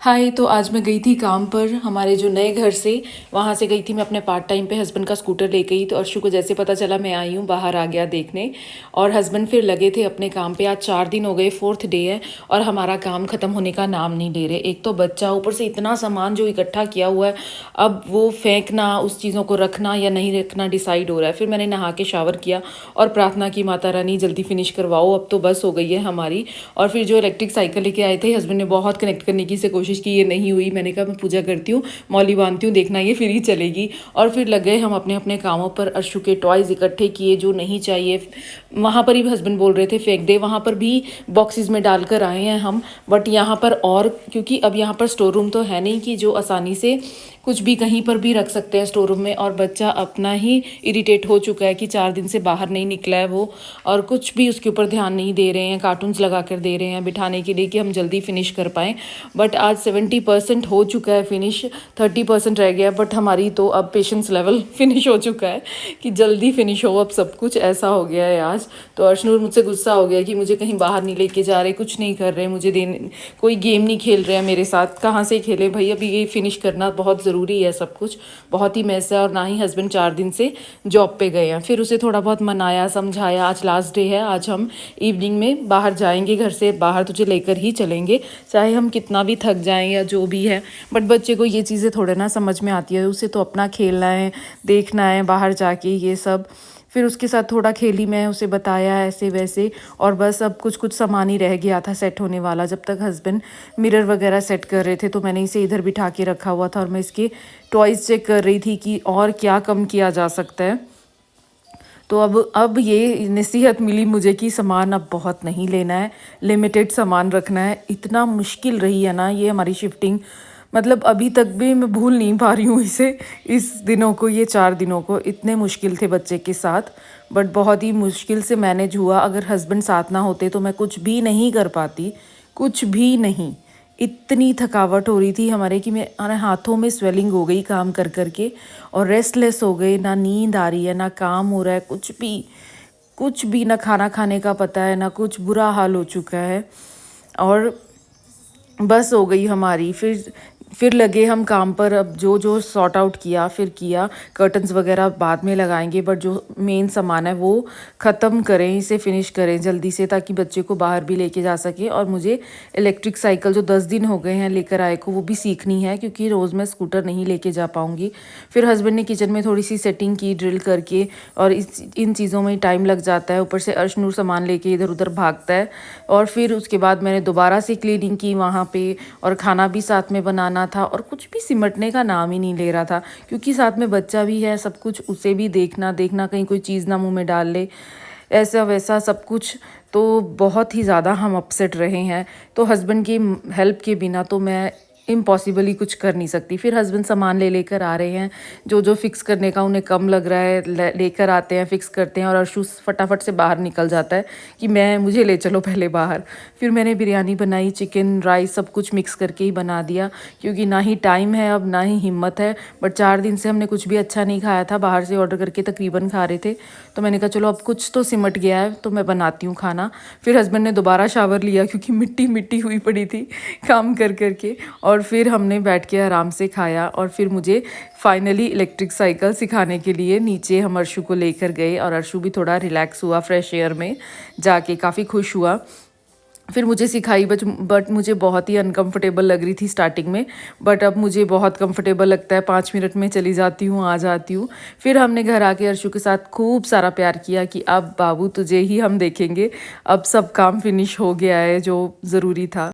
हाय। तो आज मैं गई थी काम पर हमारे जो नए घर से, वहाँ से गई थी मैं अपने पार्ट टाइम पे। हस्बैंड का स्कूटर ले गई तो अर्शु को जैसे पता चला मैं आई हूँ, बाहर आ गया देखने। और हस्बैंड फिर लगे थे अपने काम पे। आज 4 दिन हो गए, 4th डे है और हमारा काम ख़त्म होने का नाम नहीं ले रहे। एक तो बच्चा, ऊपर से इतना सामान जो इकट्ठा किया हुआ है, अब वो फेंकना, उस चीज़ों को रखना या नहीं रखना डिसाइड हो रहा है। फिर मैंने नहा के शावर किया और प्रार्थना की, माता रानी जल्दी फिनिश करवाओ, अब तो बस हो गई है हमारी। और फिर जो इलेक्ट्रिक साइकिल लेके आए थे, हस्बैंड ने बहुत कनेक्ट करने की से कोशिश की, ये नहीं हुई। मैंने कहा मैं पूजा करती हूँ, मौली बांधती हूँ, देखना ये फिर ही चलेगी। और फिर लग गए हम अपने अपने कामों पर। अर्शु के टॉयज़ इकट्ठे किए जो नहीं चाहिए, वहाँ पर ही हस्बैंड बोल रहे थे फेंक दे, वहाँ पर भी बॉक्सेस में डालकर आए हैं हम। बट यहाँ पर, और क्योंकि अब यहाँ पर स्टोर रूम तो है नहीं कि जो आसानी से कुछ भी कहीं पर भी रख सकते हैं स्टोर रूम में। और बच्चा अपना ही इरिटेट हो चुका है कि 4 दिन से बाहर नहीं निकला है वो, और कुछ भी उसके ऊपर ध्यान नहीं दे रहे हैं। कार्टून्स लगा कर दे रहे हैं बिठाने के लिए कि हम जल्दी फिनिश कर पाएँ। बट आज 70% हो चुका है फिनिश, 30% रह गया। बट हमारी तो अब पेशेंस लेवल फिनिश हो चुका है कि जल्दी फिनिश हो अब सब कुछ, ऐसा हो गया है आज। तो अर्शनूर मुझसे गुस्सा हो गया कि मुझे कहीं बाहर नहीं लेके जा रहे, कुछ नहीं कर रहे, मुझे देने कोई गेम नहीं खेल रहे हैं मेरे साथ। कहाँ से खेले भाई, अभी ये फिनिश करना बहुत ज़रूरी है। सब कुछ बहुत ही मैस है। और ना ही हस्बैंड 4 दिन से जॉब पे गए हैं। फिर उसे थोड़ा बहुत मनाया, समझाया। आज लास्ट डे है, आज हम इवनिंग में बाहर जाएंगे, घर से बाहर तुझे लेकर ही चलेंगे, चाहे हम कितना भी थक जाएं या जो भी है। बट बच्चे को ये चीज़ें थोड़े ना समझ में आती है, उसे तो अपना खेलना है, देखना है बाहर जाके ये सब। फिर उसके साथ थोड़ा खेली, मैं उसे बताया ऐसे वैसे। और बस अब कुछ कुछ सामान ही रह गया था सेट होने वाला। जब तक हस्बैंड मिरर वगैरह सेट कर रहे थे तो मैंने इसे इधर बिठा के रखा हुआ था और मैं इसके टॉयज़ चेक कर रही थी कि और क्या कम किया जा सकता है। तो अब ये नसीहत मिली मुझे कि सामान अब बहुत नहीं लेना है, लिमिटेड सामान रखना है। इतना मुश्किल रही है ना ये हमारी शिफ्टिंग, मतलब अभी तक भी मैं भूल नहीं पा रही हूँ इसे, इस दिनों को, ये 4 दिनों को। इतने मुश्किल थे बच्चे के साथ, बट बहुत ही मुश्किल से मैनेज हुआ। अगर हस्बैंड साथ ना होते तो मैं कुछ भी नहीं कर पाती, कुछ भी नहीं। इतनी थकावट हो रही थी हमारे कि मेरे हाथों में स्वेलिंग हो गई काम कर कर के, और रेस्टलेस हो गए। ना नींद आ रही है, ना काम हो रहा है, कुछ भी ना खाना खाने का पता है, ना कुछ। बुरा हाल हो चुका है और बस हो गई हमारी। फिर लगे हम काम पर। अब जो जो सॉर्ट आउट किया, फिर किया। कर्टन्स वगैरह बाद में लगाएंगे, बट जो मेन सामान है वो ख़त्म करें, इसे फिनिश करें जल्दी से, ताकि बच्चे को बाहर भी लेके जा सके। और मुझे इलेक्ट्रिक साइकिल जो 10 दिन हो गए हैं लेकर आए को, वो भी सीखनी है, क्योंकि रोज़ मैं स्कूटर नहीं लेके जा पाऊँगी। फिर हस्बैंड ने किचन में थोड़ी सी सेटिंग की ड्रिल करके, और इन चीज़ों में टाइम लग जाता है। ऊपर से अर्शनूर सामान लेके इधर उधर भागता है। और फिर उसके बाद मैंने दोबारा से क्लीनिंग की वहाँ पे, और खाना भी साथ में बनाना था। और कुछ भी सिमटने का नाम ही नहीं ले रहा था, क्योंकि साथ में बच्चा भी है, सब कुछ उसे भी देखना कहीं कोई चीज़ ना मुंह में डाल ले, ऐसा वैसा सब कुछ। तो बहुत ही ज़्यादा हम अपसेट रहे हैं। तो हस्बैंड की हेल्प के बिना तो मैं इम्पॉसिबली कुछ कर नहीं सकती। फिर हस्बैंड सामान लेकर आ रहे हैं, जो जो फिक्स करने का उन्हें कम लग रहा है लेकर आते हैं, फिक्स करते हैं। और अर्शु फटाफट से बाहर निकल जाता है कि मुझे ले चलो पहले बाहर। फिर मैंने बिरयानी बनाई, चिकन राइस सब कुछ मिक्स करके ही बना दिया, क्योंकि ना ही टाइम है अब, ना ही हिम्मत है। बट 4 दिन से हमने कुछ भी अच्छा नहीं खाया था, बाहर से ऑर्डर करके तकरीबन खा रहे थे। तो मैंने कहा चलो अब कुछ तो सिमट गया है तो मैं बनाती हूँ खाना। फिर हस्बैंड ने दोबारा शावर लिया, क्योंकि मिट्टी मिट्टी हुई पड़ी थी काम कर करके। और फिर हमने बैठ के आराम से खाया। और फिर मुझे फाइनली इलेक्ट्रिक साइकिल सिखाने के लिए नीचे हम अर्शु को लेकर गए, और अर्शु भी थोड़ा रिलैक्स हुआ फ्रेश एयर में जाके, काफ़ी खुश हुआ। फिर मुझे सिखाई, बट मुझे बहुत ही अनकंफर्टेबल लग रही थी स्टार्टिंग में। बट अब मुझे बहुत कंफर्टेबल लगता है, 5 मिनट में चली जाती हूँ, आ जाती हूँ। फिर हमने घर आके अर्शु के साथ खूब सारा प्यार किया कि अब बाबू तुझे ही हम देखेंगे, अब सब काम फिनिश हो गया है जो ज़रूरी था।